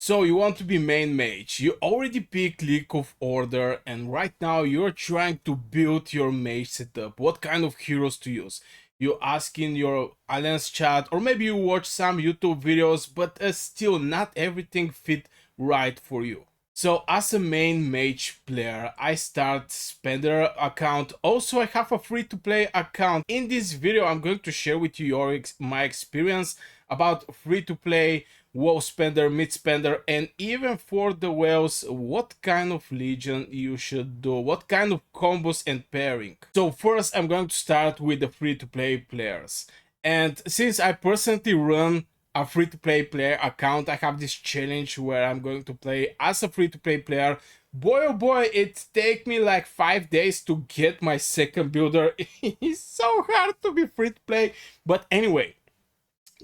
So you want to be main mage, you already pick League of Order, and right now you're trying to build your mage setup. What kind of heroes to use? You ask in your alliance chat, or maybe you watch some YouTube videos, but still not everything fit right for you. So as a main mage player, I start spender account. Also, I have a free-to-play account. In this video, I'm going to share with you my experience about free-to-play, WoW spender, mid spender, and even for the whales, what kind of legion you should do, what kind of combos and pairing. So first, I'm going to start with the free-to-play players. And since I personally run a free-to-play player account, I have this challenge where I'm going to play as a free-to-play player. Boy oh boy, it take me like 5 days to get my second builder. It's so hard to be free-to-play, but anyway,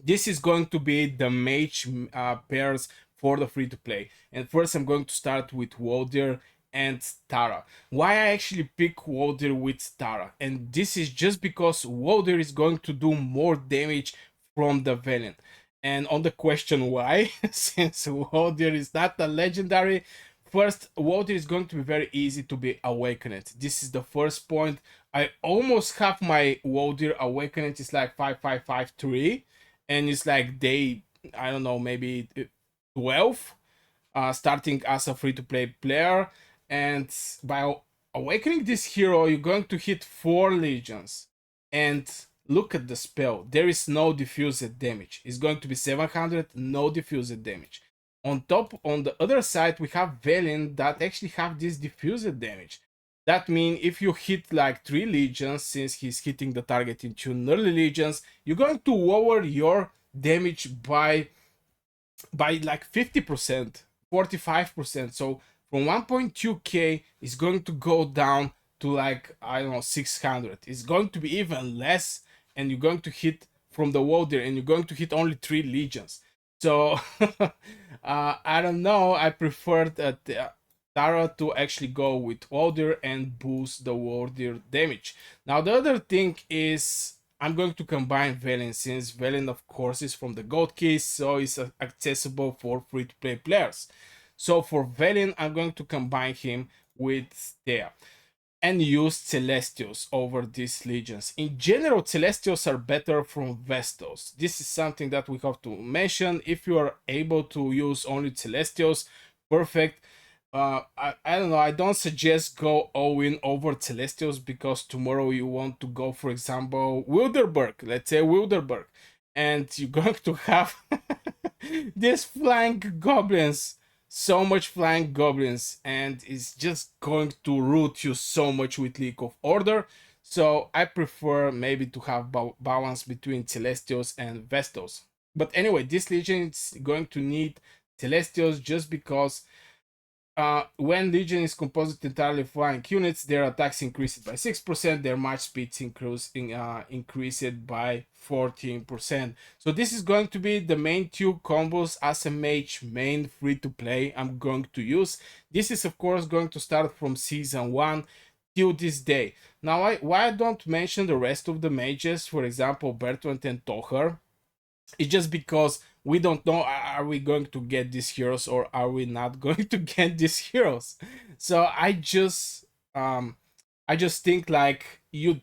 this is going to be the mage pairs for the free-to-play. And first I'm going to start with Wodir and Tara. Why I actually pick Wodir with Tara, and this is just because Wodir is going to do more damage from the Valiant. And on the question why, since Wodir is not a legendary, first, Wodir is going to be very easy to be awakened. This is the first point. I almost have my Wodir awakened. It's like 5553, and it's like day, I don't know, maybe 12, starting as a free-to-play player. And by awakening this hero, you're going to hit 4 legions. And look at the spell. There is no diffused damage. It's going to be 700, no diffused damage. On top, on the other side, we have Velen that actually have this diffused damage. That means if you hit like 3 legions, since he's hitting the target in 2 early legions, you're going to lower your damage by like 50%, 45%. So from 1.2k, it's going to go down to like, I don't know, 600. It's going to be even less, and you're going to hit from the Wodir, and you're going to hit only 3 legions. So I don't know. I prefer Tara to actually go with Wodir and boost the Wodir damage. Now the other thing is I'm going to combine Velen, since Velen of course is from the gold keys, so it's accessible for free-to-play players. So for Velen, I'm going to combine him with Thea and use Celestials over these legions. In general, Celestials are better from Vestals. This is something that we have to mention. If you are able to use only Celestials, perfect. I don't know, I don't suggest go all-in over Celestials, because tomorrow you want to go, for example, Wilderberg, let's say Wilderberg, and you're going to have these flying goblins, so much flying goblins, and it's just going to root you so much with League of Order. So I prefer maybe to have balance between Celestials and Vestals. But anyway, this legion is going to need Celestials just because when Legion is composed entirely of flying units, their attacks increased by 6%, their march speeds increased by 14%. So this is going to be the main 2 combos as a mage main free-to-play I'm going to use. This is of course going to start from season 1 till this day. Now, why I don't mention the rest of the mages, for example Bertrand and Toher, it's just because we don't know, are we going to get these heroes or are we not going to get these heroes. So I just think like you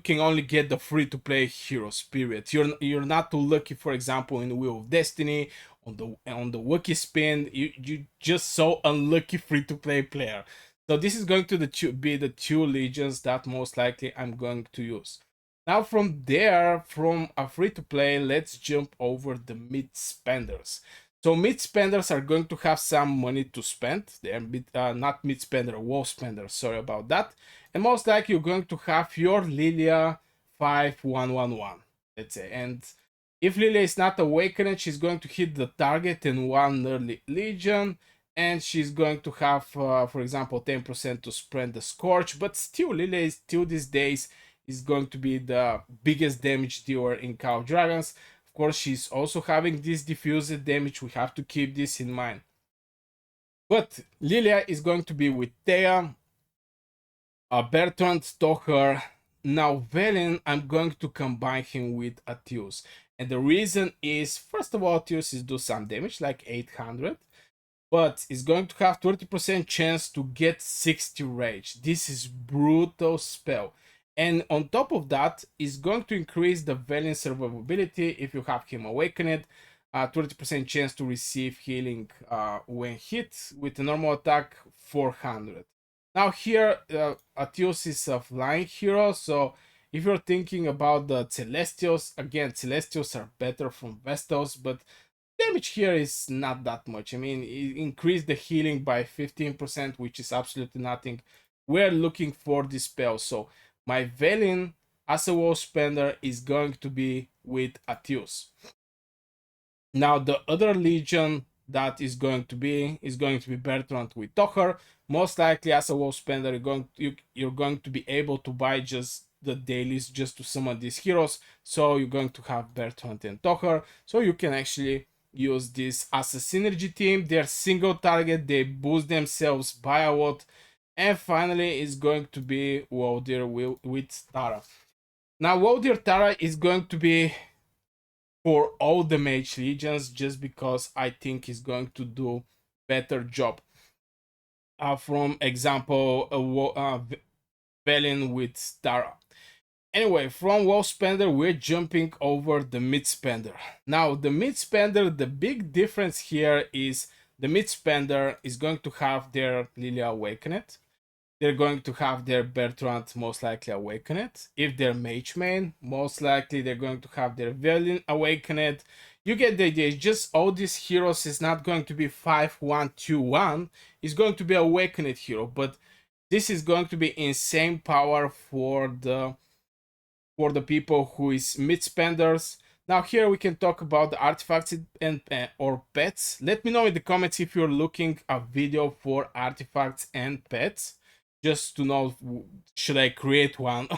can only get the free to play heroes, period. You're not too lucky, for example in Wheel of Destiny, on the Wookiee spin, you just so unlucky free to play player. So this is going to be the 2 legions that most likely I'm going to use. Now from there, from a free-to-play, let's jump over the mid-spenders. So mid-spenders are going to have some money to spend. They're not mid-spender, WoW spenders, sorry about that. And most likely you're going to have your Lilia 5111, let's say. And if Lilia is not awakened, she's going to hit the target in 1 early legion. And she's going to have, for example, 10% to spread the Scorch. But still, Lilia is still these days is going to be the biggest damage dealer in Call of Dragons. Of course, she's also having this diffused damage. We have to keep this in mind. But Lilia is going to be with Thea, Bertrand, Stoker. Now Velen, I'm going to combine him with Atius. And the reason is, first of all, Atius is do some damage, like 800. but it's going to have 30% chance to get 60 rage. This is brutal spell. And on top of that, it's going to increase the Valiant survivability if you have him awakened. 30% chance to receive healing when hit with a normal attack 400. Now here, Atios is a flying hero, so if you're thinking about the Celestials, again, Celestials are better from Vestals, but damage here is not that much. I mean, it increased the healing by 15%, which is absolutely nothing. We're looking for this spell, so my Velin as a wall spender is going to be with Atius. Now the other legion that is going to be Bertrand with Tocher. Most likely as a wall spender, you're going to be able to buy just the dailies just to summon these heroes. So you're going to have Bertrand and Tocher. So you can actually use this as a synergy team. They're single target, they boost themselves by a lot. And finally is going to be Wodir with Tara. Now Wodir Tara is going to be for all the mage legions just because I think he's going to do better job. From example, Velen with Tara. Anyway, from wall spender, we're jumping over the mid spender. Now, the mid spender, the big difference here is the mid spender is going to have their Lilia Awakened. They're going to have their Bertrand most likely Awakened. If they're Mage main, most likely they're going to have their Velen Awakened. You get the idea. It's just all these heroes is not going to be 5-1-2-1. It's going to be Awakened hero, but this is going to be insane power for the people who is mid spenders. Now here we can talk about the artifacts and or pets. Let me know in the comments if you're looking a video for artifacts and pets, just to know should I create one.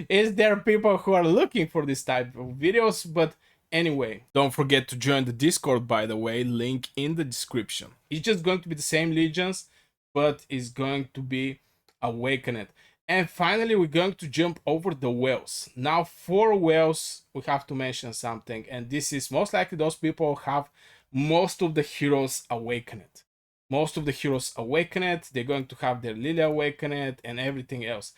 Is there people who are looking for this type of videos? But anyway, don't forget to join the Discord, by the way, link in the description. It's just going to be the same legions, but it's going to be awakened. And finally, we're going to jump over the whales. Now, for whales, we have to mention something, and this is most likely those people have most of the heroes awakened. Most of the heroes awakened, they're going to have their Lilia awakened and everything else.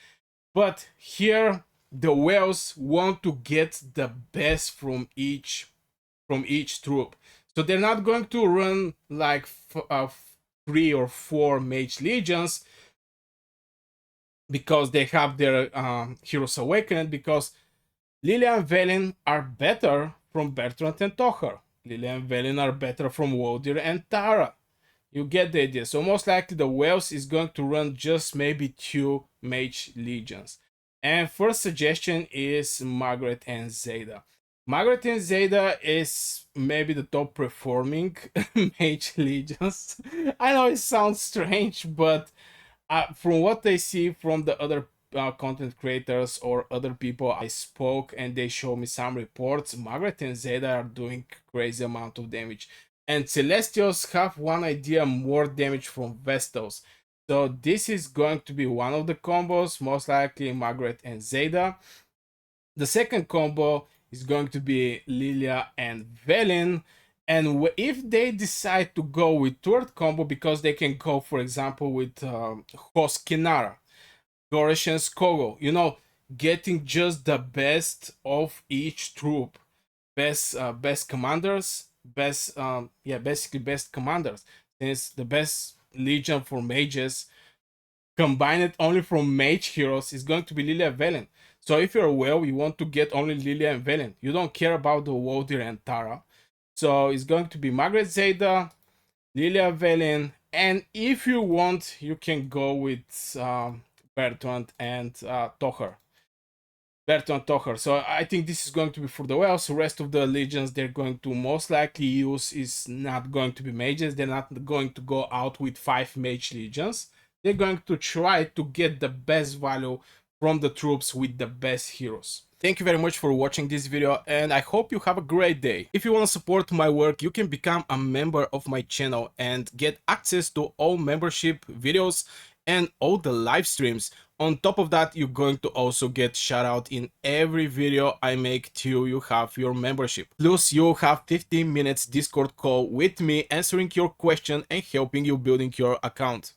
But here, the whales want to get the best from each troop. So they're not going to run like 3 or 4 mage legions because they have their heroes awakened, because Lilia and Velen are better from Bertrand and Tocher. Lilia and Velen are better from Wodir and Tara. You get the idea. So most likely the Wales is going to run just maybe 2 mage legions. And first suggestion is Margaret and Zeta. Margaret and Zeta is maybe the top performing mage legions. I know it sounds strange, but from what I see from the other content creators or other people I spoke and they show me some reports, Margaret and Zeta are doing crazy amount of damage. And Celestials have one idea more damage from Vestals. So this is going to be one of the combos, most likely Margaret and Zeta. The second combo is going to be Lilia and Velen. And if they decide to go with third combo, because they can go, for example, with Hoskinara, Goresh Skogo, you know, getting just the best of each troop, best commanders, basically best commanders. Since the best legion for mages combined only from mage heroes is going to be Lilia and Velen. So if you're a whale, you want to get only Lilia and Velen. You don't care about the Wodir and Tara. So it's going to be Margaret Zeta, Lilia Velen, and if you want, you can go with Bertrand and Tocher. Bertrand Tocher. So I think this is going to be for the whales. The rest of the legions they're going to most likely use is not going to be mages. They're not going to go out with 5 mage legions. They're going to try to get the best value from the troops with the best heroes. Thank you very much for watching this video, and I hope you have a great day. If you want to support my work, you can become a member of my channel and get access to all membership videos and all the live streams On top of that, you're going to also get shout out in every video I make till you have your membership. Plus, you'll have 15 minutes Discord call with me answering your question and helping you building your account.